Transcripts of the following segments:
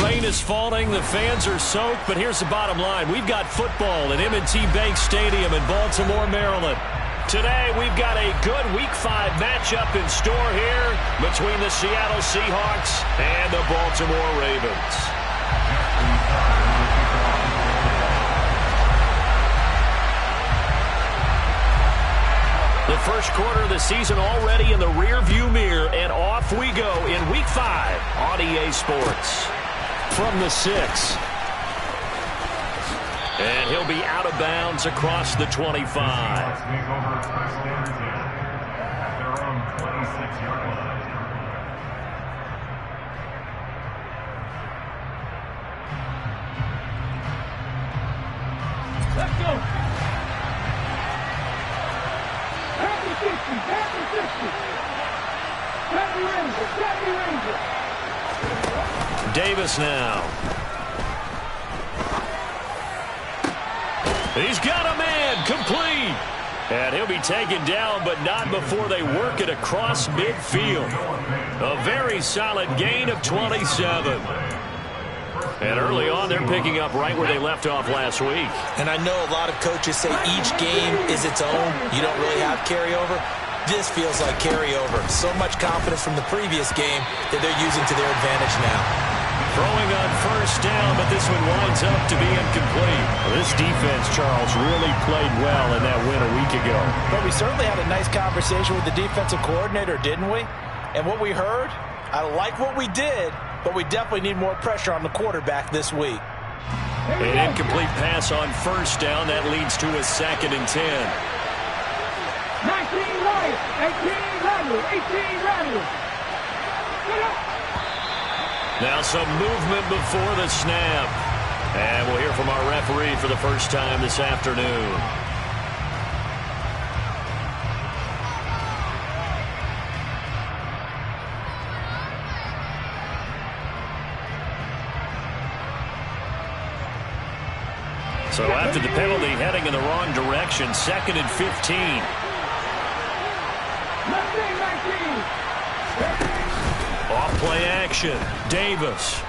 rain is falling, the fans are soaked, but here's the bottom line. We've got football at M&T Bank Stadium in Baltimore, Maryland. Today, we've got a good Week 5 matchup in store here between the Seattle Seahawks and the Baltimore Ravens. The first quarter of the season already in the rear-view mirror, and off we go in Week 5 on EA Sports. From the 6. And he'll be out of bounds across the 25. Let's go. Davis now. He's got a man, complete. And he'll be taken down, but not before they work it across midfield. A very solid gain of 27. And early on, they're picking up right where they left off last week. And I know a lot of coaches say each game is its own. You don't really have carryover. This feels like carryover. So much confidence from the previous game that they're using to their advantage now. Throwing on first down, but this one winds up to be incomplete. Well, this defense, Charles, really played well in that win a week ago. But we certainly had a nice conversation with the defensive coordinator, didn't we? And what we heard, I like what we did, but we definitely need more pressure on the quarterback this week. An incomplete pass on first down. That leads to a 2nd and 10. 19 right, 18 rattle, 18 rattle. Now some movement before the snap. And we'll hear from our referee for the first time this afternoon. So after the penalty, heading in the wrong direction, 2nd and 15. Off play action. Davis.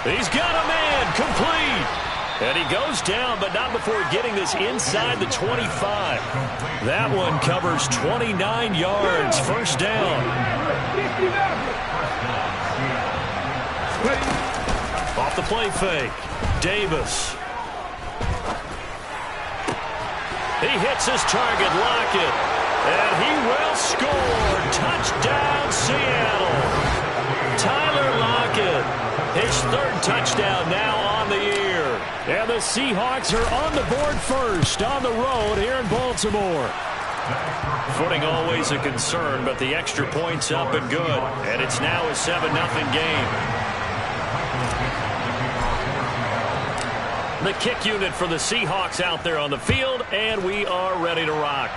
He's got a man, complete. And he goes down, but not before getting this inside the 25. That one covers 29 yards. First down. Off the play fake. Davis. He hits his target, Lockett. And he will score. Touchdown, Seattle. Tyler Lockett. His 3rd touchdown now on the year. And the Seahawks are on the board first on the road here in Baltimore. Footing always a concern, but the extra point's up and good. And it's now a 7-0 game. The kick unit for the Seahawks out there on the field, and we are ready to rock.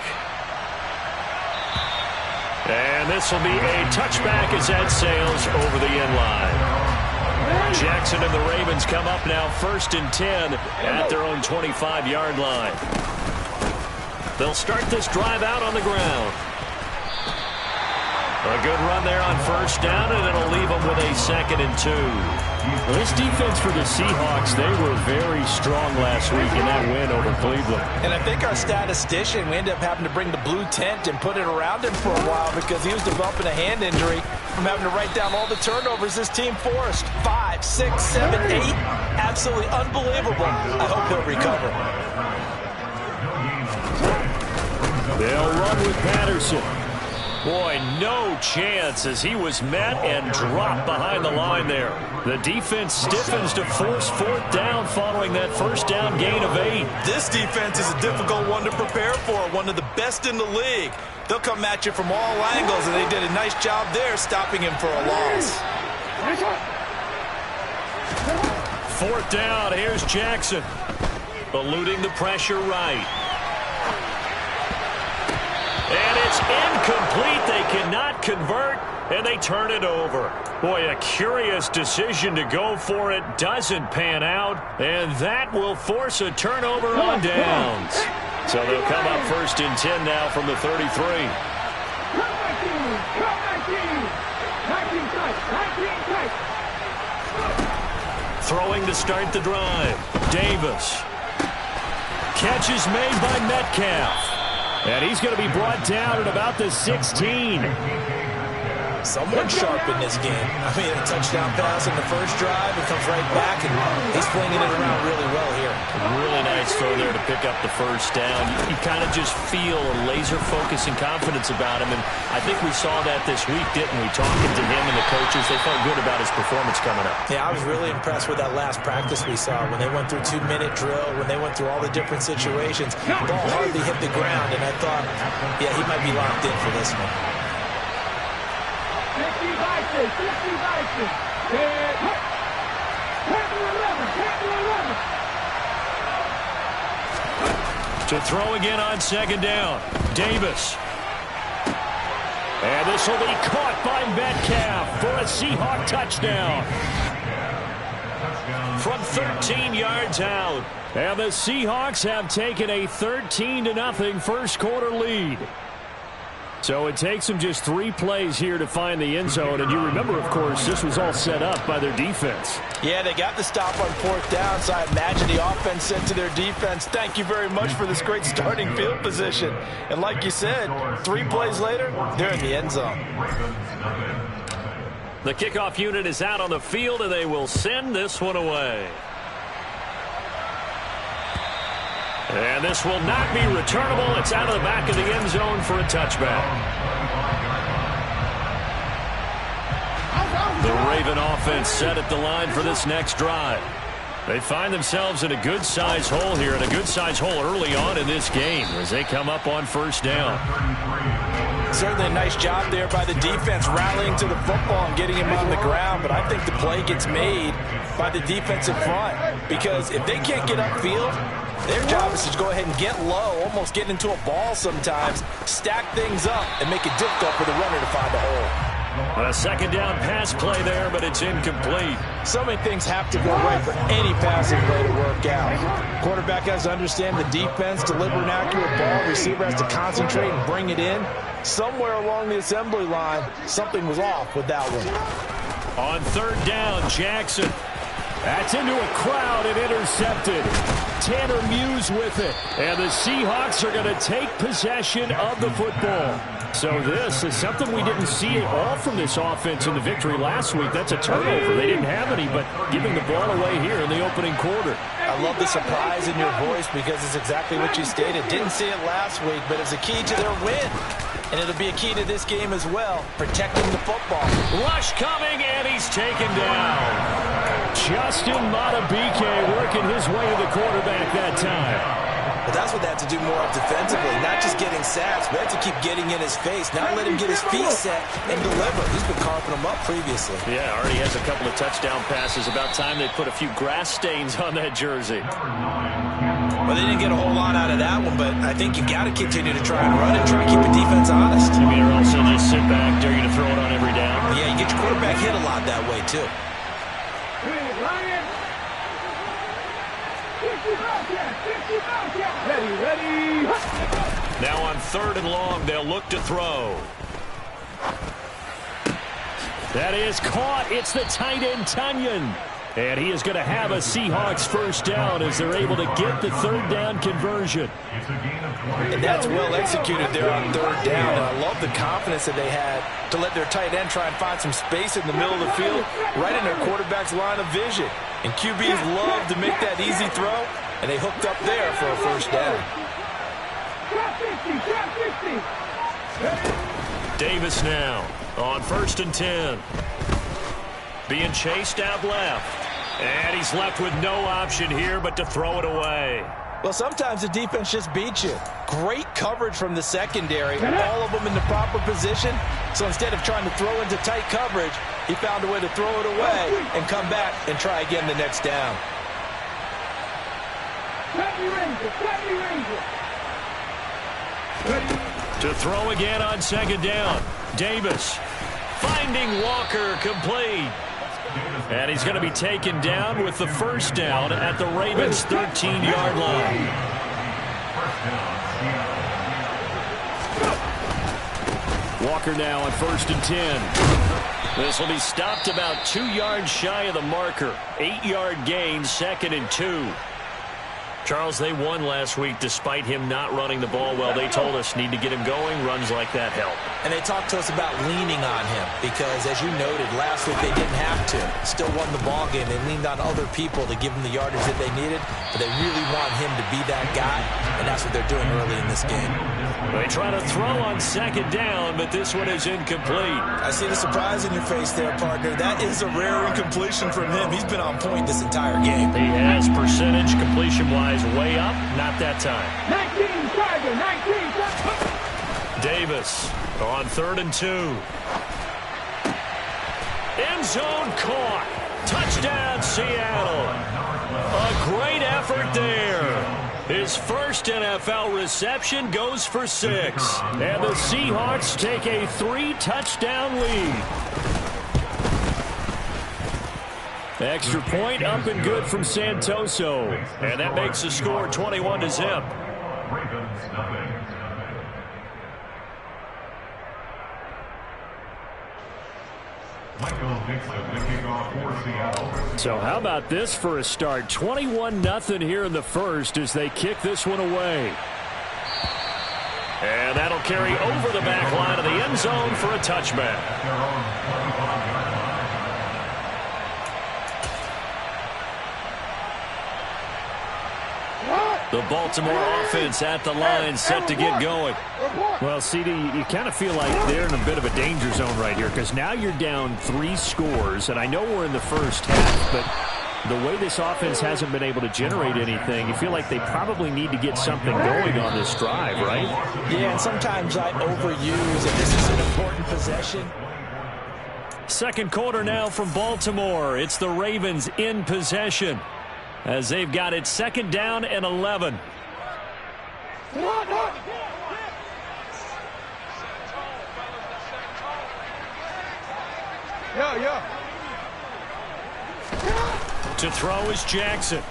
And this will be a touchback as that sails over the end line. Jackson and the Ravens come up now 1st and 10 at their own 25-yard line. They'll start this drive out on the ground. A good run there on first down, and it'll leave them with a 2nd and 2. Well, this defense for the Seahawks, they were very strong last week in that win over Cleveland. And I think our statistician, we ended up having to bring the blue tent and put it around him for a while because he was developing a hand injury from having to write down all the turnovers this team forced. 5, 6, 7, 8. Absolutely unbelievable. I hope he'll recover. They'll run with Patterson. Boy, no chance as he was met and dropped behind the line there. The defense stiffens to force 4th down following that first down gain of 8. This defense is a difficult one to prepare for, one of the best in the league. They'll come at you from all angles, and they did a nice job there stopping him for a loss. 4th down, here's Jackson. Eluding the pressure right. And it's incomplete. They cannot convert, and they turn it over. Boy, a curious decision to go for it. Doesn't pan out, and that will force a turnover on downs. So they'll come up 1st and 10 now from the 33. 19 tight. 19 tight. Throwing to start the drive. Davis. Catch is made by Metcalf. And he's going to be brought down at about the 16. Someone sharp in this game. I mean, a touchdown pass in the first drive and comes right back, and he's flinging it around really well here. Really nice throw there to pick up the first down. You kind of just feel a laser focus and confidence about him, and I think we saw that this week, didn't we? Talking to him and the coaches, they felt good about his performance coming up. Yeah, I was really impressed with that last practice we saw when they went through 2-minute drill, when they went through all the different situations. The ball hardly hit the ground, and I thought, yeah, he might be locked in for this one. 50 vices. 50 vices. To throw again on second down. Davis. And this will be caught by Metcalf for a Seahawk touchdown. From 13 yards out. And the Seahawks have taken a 13-0 first quarter lead. So it takes them just 3 plays here to find the end zone. And you remember, of course, this was all set up by their defense. Yeah, they got the stop on 4th down, so I imagine the offense said to their defense, thank you very much for this great starting field position. And like you said, 3 plays later, they're in the end zone. The kickoff unit is out on the field, and they will send this one away. And this will not be returnable. It's out of the back of the end zone for a touchback. The Raven offense set at the line for this next drive. They find themselves in a good-sized hole here, and a good-sized hole early on in this game as they come up on first down. Certainly a nice job there by the defense rallying to the football and getting him on the ground, but I think the play gets made by the defensive front, because if they can't get upfield, their job is to go ahead and get low, almost get into a ball sometimes, stack things up, and make it difficult for the runner to find a hole. A second down pass play there, but it's incomplete. So many things have to go right for any passing play to work out. Quarterback has to understand the defense, deliver an accurate ball. Receiver has to concentrate and bring it in. Somewhere along the assembly line, something was off with that one. On third down, Jackson. That's into a crowd and intercepted. Tanner Muse with it. And the Seahawks are going to take possession of the football. So this is something we didn't see at all from this offense in the victory last week. That's a turnover. They didn't have any, but giving the ball away here in the opening quarter. I love the surprise in your voice because it's exactly what you stated. Didn't see it last week, but it's a key to their win. And it'll be a key to this game as well, protecting the football. Rush coming, and he's taken down. Justin Matabike working his way to the quarterback that time. But that's what they have to do more of defensively, not just getting sacks, but have to keep getting in his face, not let him get his feet set and deliver. He's been carving them up previously. Yeah, already has a couple of touchdown passes. About time they put a few grass stains on that jersey. Well, they didn't get a whole lot out of that one, but I think you got to continue to try and run and try and keep the defense honest. You mean, or also just sit back, dare you to throw it on every down? Yeah, you get your quarterback hit a lot that way, too. Ready. Now on third and long, they'll look to throw. That is caught. It's the tight end, Tunyon. And he is going to have a Seahawks first down as they're able to get the third down conversion. And that's well executed there on third down. And I love the confidence that they had to let their tight end try and find some space in the middle of the field, right in their quarterback's line of vision. And QBs love to make that easy throw, and they hooked up there for a first down. Davis now on 1st and 10. Being chased out left. And he's left with no option here but to throw it away. Well, sometimes the defense just beats you. Great coverage from the secondary, all of them in the proper position. So instead of trying to throw into tight coverage, he found a way to throw it away and come back and try again the next down. To throw again on second down. Davis finding Walker complete. And he's going to be taken down with the first down at the Ravens' 13-yard line. Walker now on 1st and 10. This will be stopped about 2 yards shy of the marker. 8-yard gain, 2nd and 2. Charles, they won last week despite him not running the ball well. They told us need to get him going. Runs like that help. And they talked to us about leaning on him because, as you noted, last week they didn't have to. Still won the ball game. They leaned on other people to give them the yardage that they needed, but they really want him to be that guy, and that's what they're doing early in this game. They try to throw on 2nd down, but this one is incomplete. I see the surprise in your face there, partner. That is a rare incompletion from him. He's been on point this entire game. He has percentage completion-wise way up. Not that time. 19 Tiger, 19 Davis on 3rd and 2. End zone caught. Touchdown, Seattle. A great effort there. His first NFL reception goes for 6. And the Seahawks take a 3-touchdown lead. Extra point up and good from Santoso. And that makes the score 21-0. So how about this for a start? 21-0 here in the first as they kick this one away. And that'll carry over the back line of the end zone for a touchback. The Baltimore offense at the line set to get going. Well, CD, you kind of feel like they're in a bit of a danger zone right here because now you're down 3 scores, and I know we're in the first half, but the way this offense hasn't been able to generate anything, you feel like they probably need to get something going on this drive, right? Yeah, and sometimes I overuse it. This is an important possession. Second quarter now from Baltimore. It's the Ravens in possession, as they've got it 2nd down and 11. To throw is Jackson.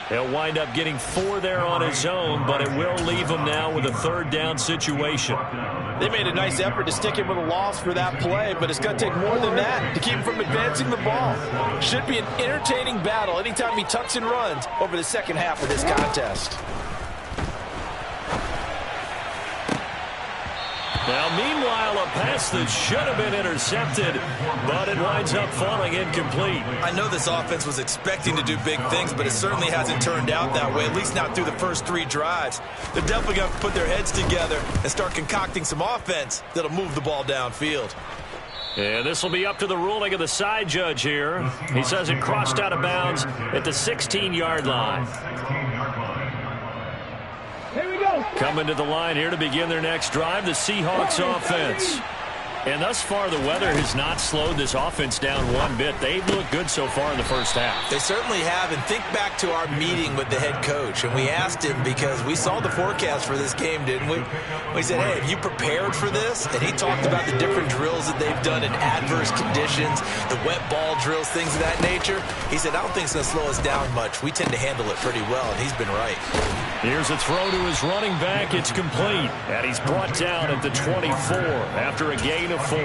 He'll wind up getting 4 there on his own, but it will leave him now with a 3rd down situation. They made a nice effort to stick him with a loss for that play, but it's going to take more than that to keep him from advancing the ball. Should be an entertaining battle anytime he tucks and runs over the second half of this contest. Now, meanwhile, a pass that should have been intercepted, but it winds up falling incomplete. I know this offense was expecting to do big things, but it certainly hasn't turned out that way, at least not through the first 3 drives. They're definitely going to put their heads together and start concocting some offense that'll move the ball downfield. And this will be up to the ruling of the side judge here. He says it crossed out of bounds at the 16-yard line. Here we go. Coming to the line here to begin their next drive, the Seahawks offense. And thus far, the weather has not slowed this offense down one bit. They've looked good so far in the first half. They certainly have, and think back to our meeting with the head coach, and we asked him because we saw the forecast for this game, didn't we? We said, hey, have you prepared for this? And he talked about the different drills that they've done in adverse conditions, the wet ball drills, things of that nature. He said, I don't think it's going to slow us down much. We tend to handle it pretty well, and he's been right. Here's a throw to his running back. It's complete, and he's brought down at the 24 after a gain of 4.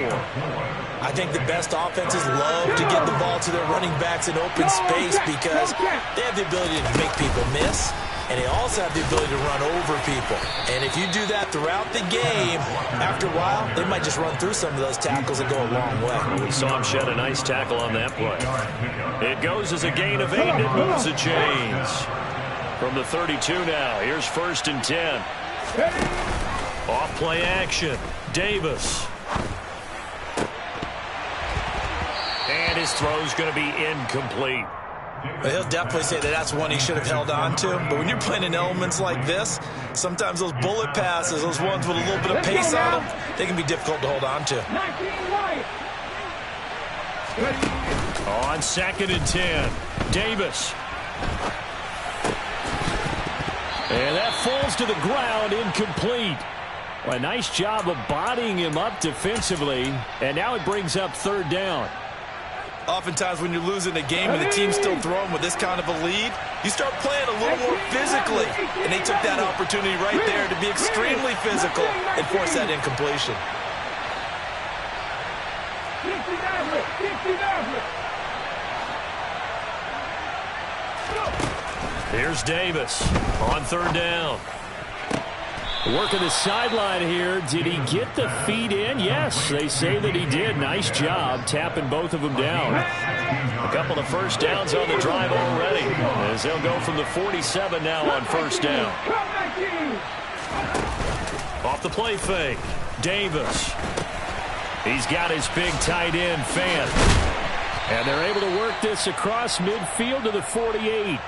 I think the best offenses love to get the ball to their running backs in open space because they have the ability to make people miss, and they also have the ability to run over people. And if you do that throughout the game, after a while, they might just run through some of those tackles and go a long way. We saw him shed a nice tackle on that play. It goes as a gain of 8, and it moves the chains. From the 32 now, here's 1st and 10. Off play action, Davis. And his throw's going to be incomplete. Well, he'll definitely say that that's one he should have held on to. But when you're playing in elements like this, sometimes those bullet passes, those ones with a little bit of pace on them, they can be difficult to hold on to. On 2nd and 10, Davis. And that falls to the ground, incomplete. Well, a nice job of bodying him up defensively, and now it brings up 3rd down. Oftentimes when you're losing a game and the team's still throwing with this kind of a lead, you start playing a little more physically. And they took that opportunity right there to be extremely physical and force that incompletion. Here's Davis on third down. Working the sideline here. Did he get the feet in? Yes, they say that he did. Nice job tapping both of them down. A couple of first downs on the drive already, as they'll go from the 47 now on first down. Off the play fake, Davis. He's got his big tight end, Fant. And they're able to work this across midfield to the 48.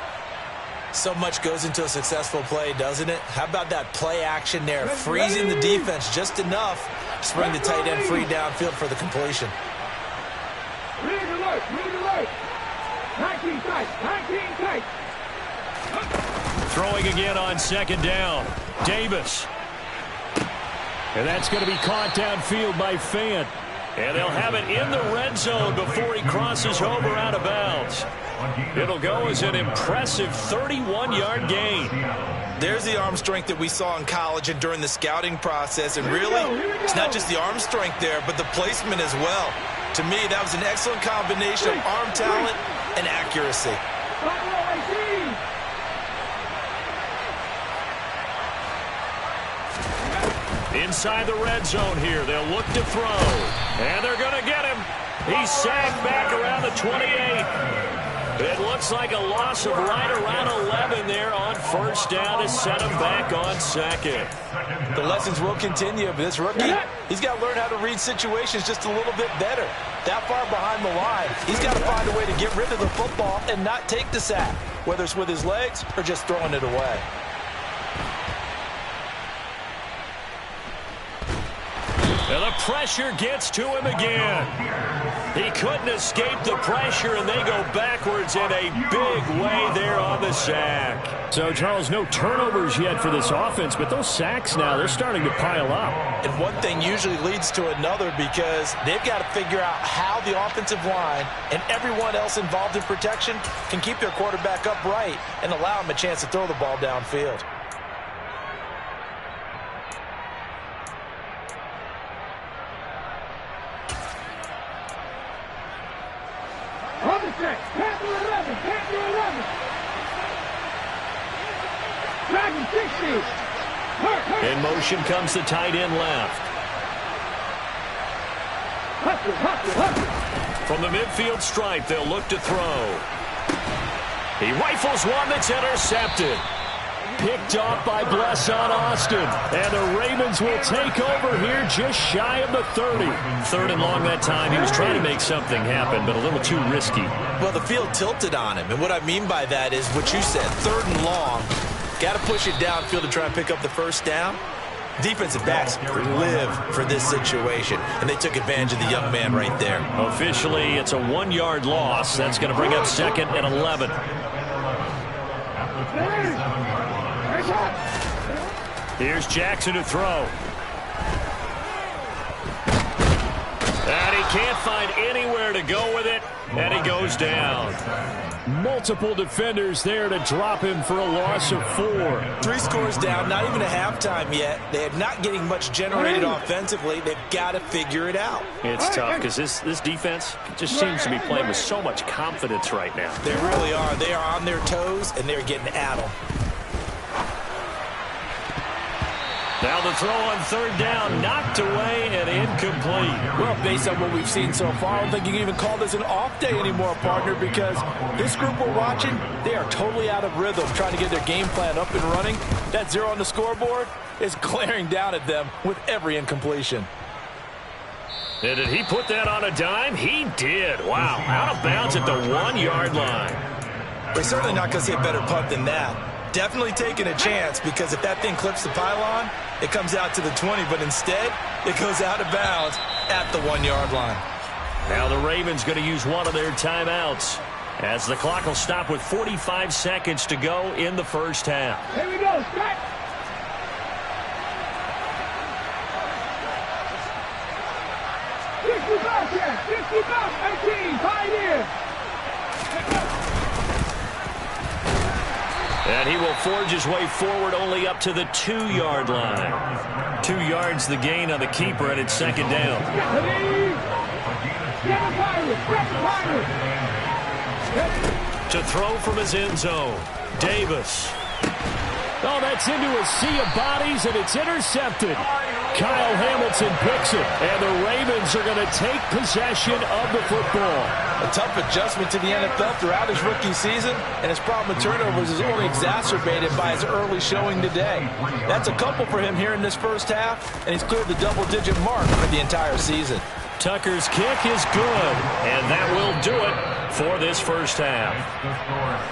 So much goes into a successful play, doesn't it? How about that play action there? Freezing the defense just enough to bring the tight end free downfield for the completion. Read alert, read alert. 19 tight, 19 tight. Throwing again on second down. Davis. And that's going to be caught downfield by Fant. And they'll have it in the red zone before he crosses over out of bounds. It'll go as an impressive 31-yard gain. There's the arm strength that we saw in college and during the scouting process. And really, it's not just the arm strength there, but the placement as well. To me, that was an excellent combination of arm talent and accuracy. Inside the red zone here, they'll look to throw. And they're going to get him. He's sacked back around the 28. It looks like a loss of right around 11 there on first down to set him back on second. The lessons will continue, but this rookie, he's got to learn how to read situations just a little bit better. That far behind the line, he's got to find a way to get rid of the football and not take the sack, whether it's with his legs or just throwing it away. And the pressure gets to him again. He couldn't escape the pressure, and they go backwards in a big way there on the sack. So, Charles, no turnovers yet for this offense, but those sacks now, they're starting to pile up. And one thing usually leads to another because they've got to figure out how the offensive line and everyone else involved in protection can keep their quarterback upright and allow him a chance to throw the ball downfield. In motion comes the tight end left. From the midfield stripe, they'll look to throw. He rifles one that's intercepted. Picked off by Blesson Austin. And the Ravens will take over here just shy of the 30. Third and long that time. He was trying to make something happen, but a little too risky. Well, the field tilted on him. And what I mean by that is what you said, third and long. Got to push it downfield to try and pick up the first down. Defensive backs live for this situation, and they took advantage of the young man right there. Officially, it's a 1-yard loss. That's going to bring up second and 11. Here's Jackson to throw. And he can't find anywhere to go with it, and he goes down. Multiple defenders there to drop him for a loss of 4. 3 scores down, not even a halftime yet. They are not getting much generated offensively. They've got to figure it out. It's tough because this defense just seems to be playing with so much confidence right now. They really are. They are on their toes, and they're getting at them. Now the throw on third down, knocked away and incomplete. Well, based on what we've seen so far, I don't think you can even call this an off day anymore, partner, because this group we're watching, they are totally out of rhythm, trying to get their game plan up and running. That 0 on the scoreboard is glaring down at them with every incompletion. And did he put that on a dime? He did. Wow, out of bounds at the 1-yard line. We're certainly not going to see a better punt than that. Definitely taking a chance, because if that thing clips the pylon, it comes out to the 20, but instead it goes out of bounds at the 1-yard line. Now the Ravens going to use one of their timeouts as the clock will stop with 45 seconds to go in the first half. Here we go, start. 50 back there. 50 back. 18. Tight end. And he will forge his way forward only up to the 2-yard line. 2 yards the gain on the keeper, and it's second down. To throw from his end zone, Davis. Oh, that's into a sea of bodies, and it's intercepted. Kyle Hamilton picks it, and the Ravens are going to take possession of the football. A tough adjustment to the NFL throughout his rookie season, and his problem with turnovers is only exacerbated by his early showing today. That's a couple for him here in this first half, and he's cleared the double-digit mark for the entire season. Tucker's kick is good, and that will do it for this first half.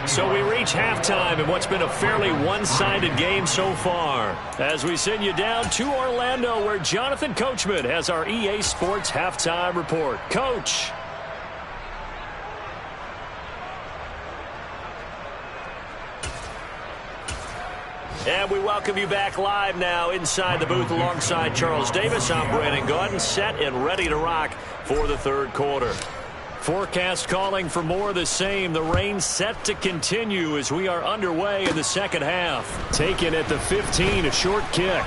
So we reach halftime in what's been a fairly one-sided game so far, as we send you down to Orlando, where Jonathan Coachman has our EA Sports halftime report. Coach. And we welcome you back live now inside the booth alongside Charles Davis. I'm Brandon Gaudin, set and ready to rock for the third quarter. Forecast calling for more of the same. The rain set to continue as we are underway in the second half. Taken at the 15, a short kick.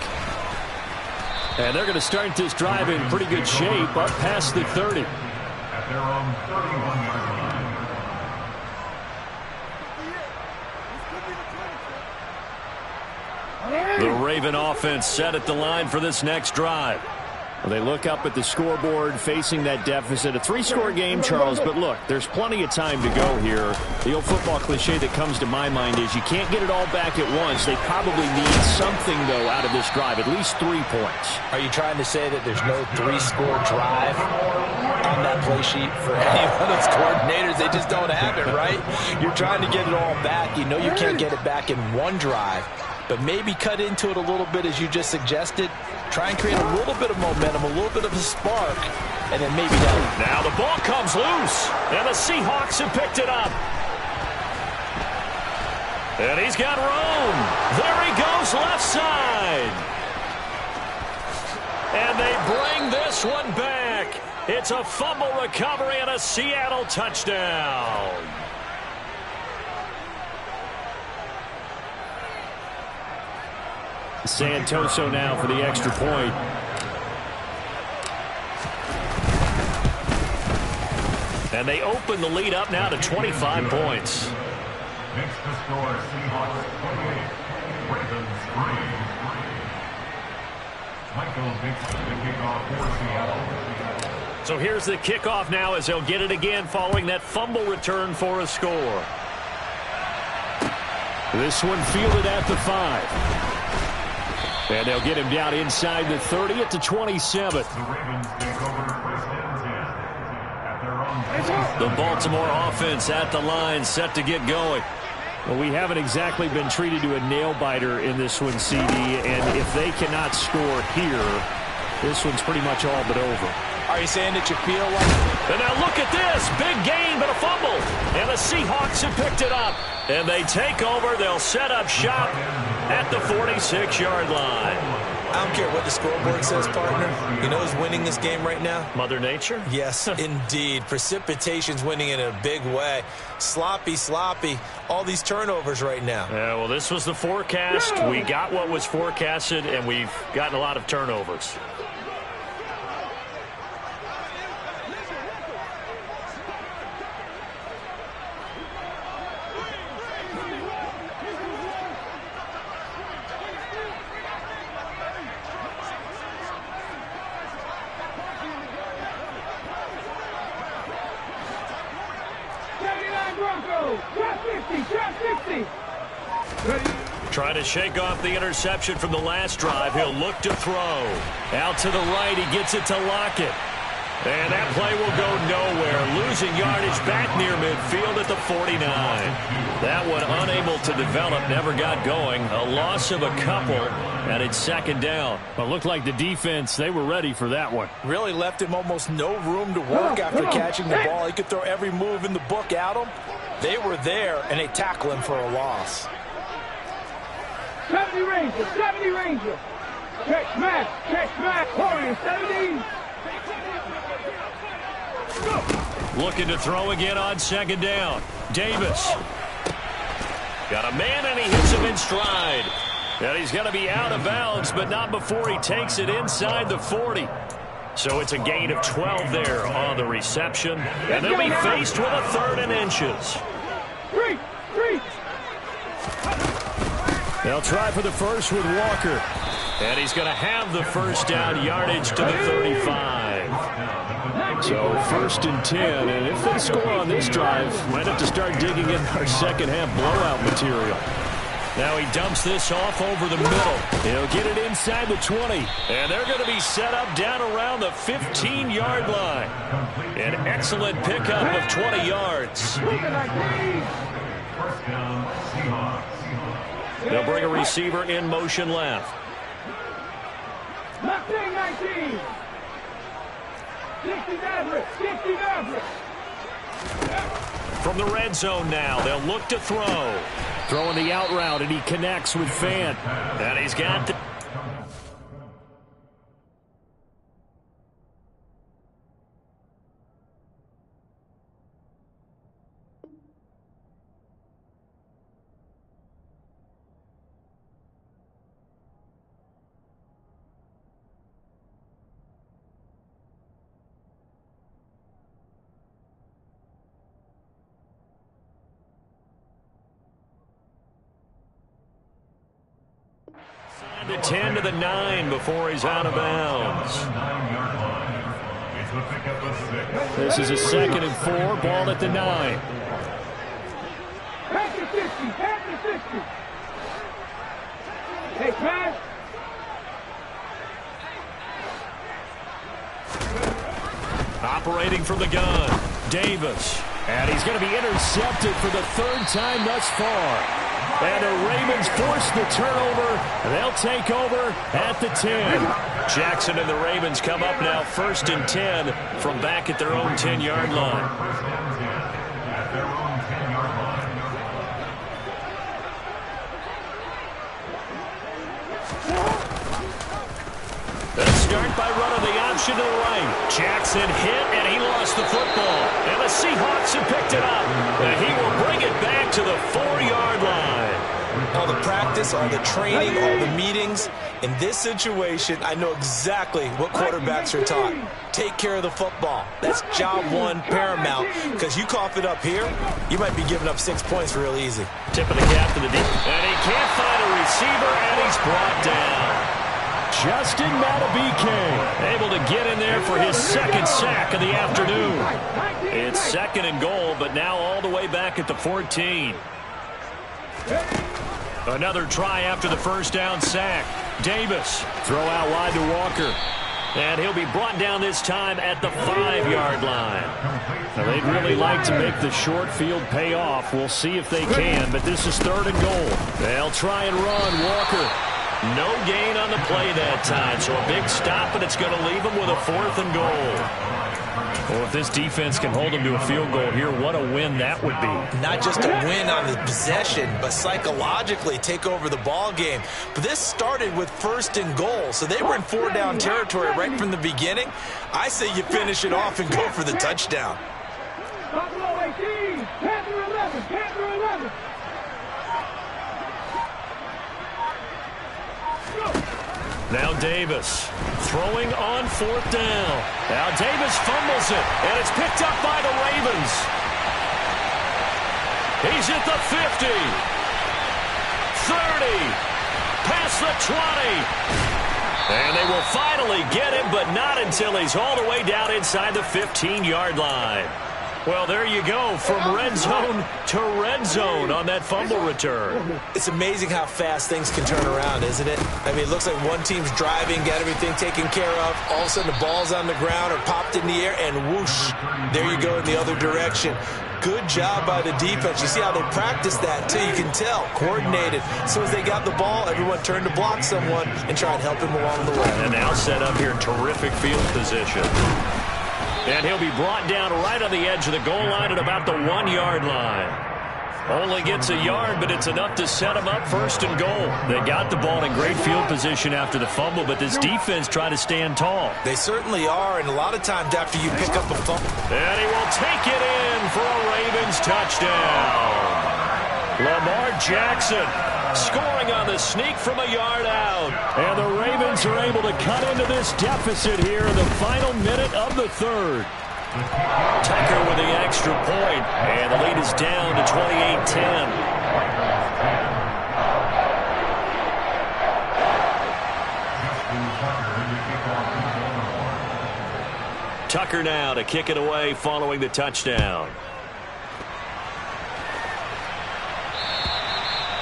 And they're going to start this drive in pretty good shape up past the 30. At their own 31-yard line. The Raven offense set at the line for this next drive. Well, they look up at the scoreboard facing that deficit. A 3-score game, Charles, but look, there's plenty of time to go here. The old football cliche that comes to my mind is you can't get it all back at once. They probably need something, though, out of this drive, at least 3 points. Are you trying to say that there's no 3-score drive on that play sheet for any of those coordinators? They just don't have it, right? You're trying to get it all back. You know you can't get it back in one drive, but maybe cut into it a little bit as you just suggested. Try and create a little bit of momentum, a little bit of a spark, and then maybe that. Now the ball comes loose, and the Seahawks have picked it up. And he's got room. There he goes, left side. And they bring this one back. It's a fumble recovery and a Seattle touchdown. Santoso now for the extra point. And they open the lead up now to 25 points. Next to score, Seahawks 28, Ravens 3. Michael Dixon to kick off for Seattle. So here's the kickoff now as they'll get it again following that fumble return for a score. This one fielded at the 5. And they'll get him down inside the 30 at the 27. The Ravens take over first and 10 at their own. The Baltimore offense at the line, set to get going. Well, we haven't exactly been treated to a nail-biter in this one, CD, and if they cannot score here, this one's pretty much all but over. Are you saying that you feel like... And now look at this. Big gain, but a fumble. And the Seahawks have picked it up. And they take over. They'll set up shop at the 46-yard line. I don't care what the scoreboard says, partner. You know who's winning this game right now? Mother Nature? Yes, indeed. Precipitation's winning in a big way. Sloppy. All these turnovers right now. Yeah, well, this was the forecast. We got what was forecasted, and we've gotten a lot of turnovers. Trying to shake off the interception from the last drive. He'll look to throw. Out to the right, he gets it to Lockett. And that play will go nowhere. Losing yardage back near midfield at the 49. That one unable to develop, never got going. A loss of a couple, and it's second down. Well, it looked like the defense, they were ready for that one. Really left him almost no room to work after catching the ball. He could throw every move in the book at him. They were there, and they tackle him for a loss. 70 Ranger. Check Matt. Warrior 70. Looking to throw again on second down. Davis. Got a man, and he hits him in stride. And he's going to be out of bounds, but not before he takes it inside the 40. So it's a gain of 12 there on the reception. And they'll be faced with a 3rd and inches. They'll try for the first with Walker. And he's going to have the first down yardage to the 35. So 1st and 10, and if they score on this drive, might have to start digging in our second half blowout material. Now he dumps this off over the middle. He'll get it inside the 20. And they're going to be set up down around the 15-yard line. An excellent pickup of 20 yards. They'll bring a receiver in motion left. Left wing 19. 60 average. 60 average. From the red zone now, they'll look to throw. Throwing the out route, and he connects with Fant. And he's got the... The 10 to the 9 before he's out of bounds. This is a 2nd and 4, ball at the 9. Back to 50. Back to 50. Hey, pass. Operating from the gun, Davis. And he's going to be intercepted for the 3rd time thus far. And the Ravens force the turnover. They'll take over at the 10. Jackson and the Ravens come up now 1st and 10 from back at their own 10-yard line. Let's start by running the option to the right. Jackson hit, and he lost the football. And the Seahawks have picked it up. And he will bring it back to the 4-yard line. All the practice, all the training, all the meetings. In this situation, I know exactly what quarterbacks are taught. Take care of the football. That's job one, paramount. Because you cough it up here, you might be giving up 6 points real easy. Tip of the cap to the deep. And he can't find a receiver, and he's brought down. Justin Matabike able to get in there for his 2nd sack of the afternoon. It's 2nd and goal, but now all the way back at the 14. Another try after the 1st down sack. Davis, throw out wide to Walker. And he'll be brought down this time at the 5-yard line. Now, they'd really like to make the short field pay off. We'll see if they can, but this is 3rd and goal. They'll try and run. Walker. No gain on the play that time, so a big stop, and it's going to leave them with a 4th and goal. Well, if this defense can hold them to a field goal here, what a win that would be. Not just a win on the possession, but psychologically take over the ball game. But this started with 1st and goal, so they were in 4-down territory right from the beginning. I say you finish it off and go for the touchdown. Buffalo 18. Panther 11. Panther 11. Now Davis throwing on 4th down. Now Davis fumbles it, and it's picked up by the Ravens. He's at the 50, 30, past the 20. And they will finally get him, but not until he's all the way down inside the 15-yard line. Well, there you go, from red zone to red zone on that fumble return. It's amazing how fast things can turn around, isn't it? I mean, it looks like one team's driving, got everything taken care of. All of a sudden, the ball's on the ground or popped in the air, and whoosh, there you go in the other direction. Good job by the defense. You see how they practice that, too. You can tell, coordinated. As soon as they got the ball, everyone turned to block someone and try and help him along the way. And now set up here in terrific field position. And he'll be brought down right on the edge of the goal line at about the 1-yard line. Only gets a yard, but it's enough to set him up first and goal. They got the ball in great field position after the fumble, but this defense tried to stand tall. They certainly are, and a lot of times after you pick up a fumble. And he will take it in for a Ravens touchdown. Lamar Jackson scoring on the sneak from a yard out. And the Ravens are able to cut into this deficit here in the final minute of the third. Tucker with the extra point, and the lead is down to 28-10. Tucker now to kick it away following the touchdown.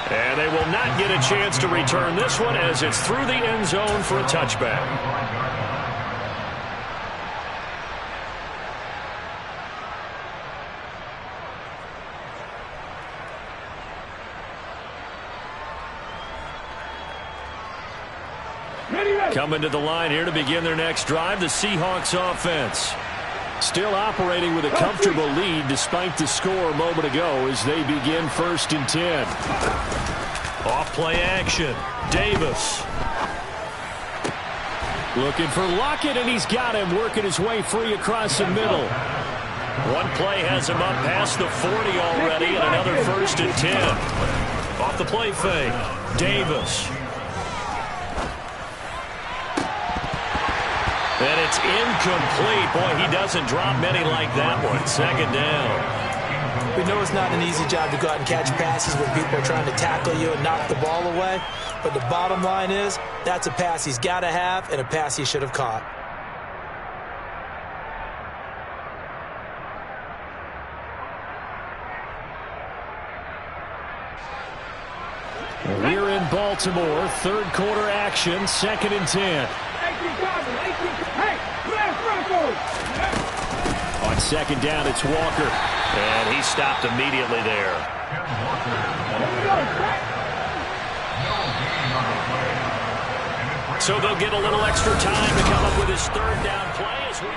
And they will not get a chance to return this one as it's through the end zone for a touchback. Coming to the line here to begin their next drive, the Seahawks offense. Still operating with a comfortable lead despite the score a moment ago as they begin 1st and 10. Off-play action. Davis. Looking for Lockett, and he's got him working his way free across the middle. One play has him up past the 40 already, and another 1st and 10. Off the play fake. Davis. And it's incomplete. Boy, he doesn't drop many like that one. 2nd down. We know it's not an easy job to go out and catch passes when people are trying to tackle you and knock the ball away. But the bottom line is, that's a pass he's got to have and a pass he should have caught. We're in Baltimore. 3rd quarter action. 2nd and 10. On 2nd down, it's Walker. And he stopped immediately there. So they'll get a little extra time to come up with his 3rd down play as we